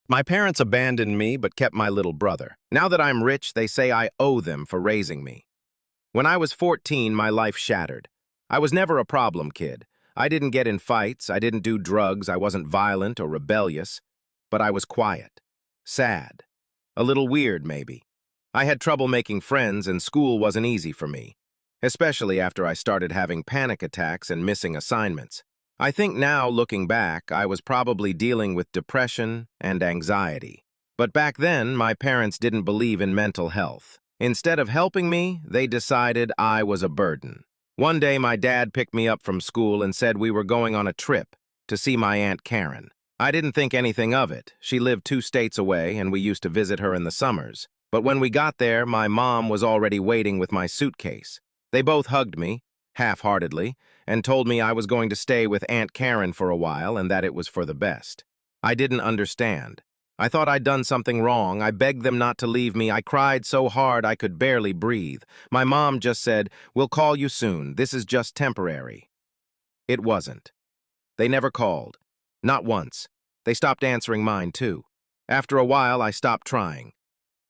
My parents abandoned me but kept my little brother. Now that I'm rich, they say I owe them for raising me. When I was 14, my life shattered. I was never a problem kid. I didn't get in fights, I didn't do drugs, I wasn't violent or rebellious. But I was quiet, sad, a little weird maybe. I had trouble making friends and school wasn't easy for me, especially after I started having panic attacks and missing assignments. I think now, looking back, I was probably dealing with depression and anxiety. But back then, my parents didn't believe in mental health. Instead of helping me, they decided I was a burden. One day, my dad picked me up from school and said we were going on a trip to see my Aunt Karen. I didn't think anything of it. She lived 2 states away, and we used to visit her in the summers. But when we got there, my mom was already waiting with my suitcase. They both hugged me, half-heartedly, and told me I was going to stay with Aunt Karen for a while and that it was for the best. I didn't understand. I thought I'd done something wrong. I begged them not to leave me. I cried so hard I could barely breathe. My mom just said, "We'll call you soon. This is just temporary." It wasn't. They never called. Not once. They stopped answering mine, too. After a while, I stopped trying.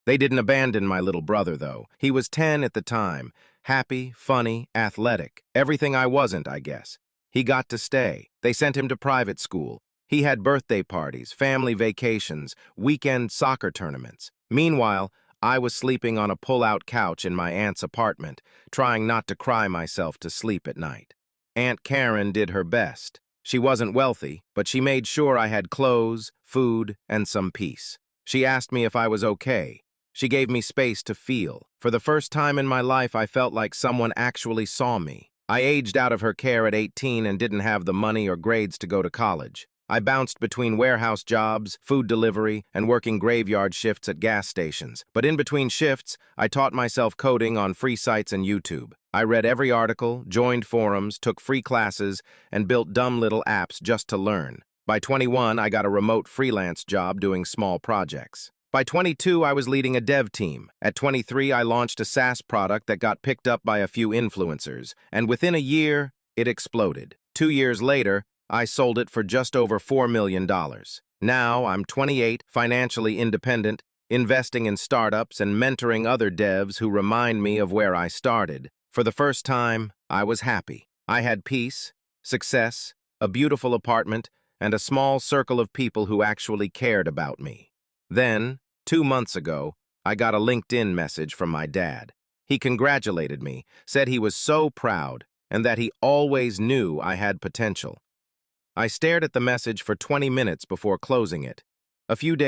They didn't abandon my little brother, though. He was 10 at the time. Happy, funny, athletic. Everything I wasn't, I guess. He got to stay. They sent him to private school. He had birthday parties, family vacations, weekend soccer tournaments. Meanwhile, I was sleeping on a pull-out couch in my aunt's apartment, trying not to cry myself to sleep at night. Aunt Karen did her best. She wasn't wealthy, but she made sure I had clothes, food, and some peace. She asked me if I was okay. She gave me space to feel. For the first time in my life, I felt like someone actually saw me. I aged out of her care at 18 and didn't have the money or grades to go to college. I bounced between warehouse jobs, food delivery, and working graveyard shifts at gas stations. But in between shifts, I taught myself coding on free sites and YouTube. I read every article, joined forums, took free classes, and built dumb little apps just to learn. By 21, I got a remote freelance job doing small projects. By 22, I was leading a dev team. At 23, I launched a SaaS product that got picked up by a few influencers, and within a year, it exploded. 2 years later, I sold it for just over $4 million. Now, I'm 28, financially independent, investing in startups and mentoring other devs who remind me of where I started. For the first time, I was happy. I had peace, success, a beautiful apartment, and a small circle of people who actually cared about me. Then, 2 months ago, I got a LinkedIn message from my dad. He congratulated me, said he was so proud, and that he always knew I had potential. I stared at the message for 20 minutes before closing it. A few days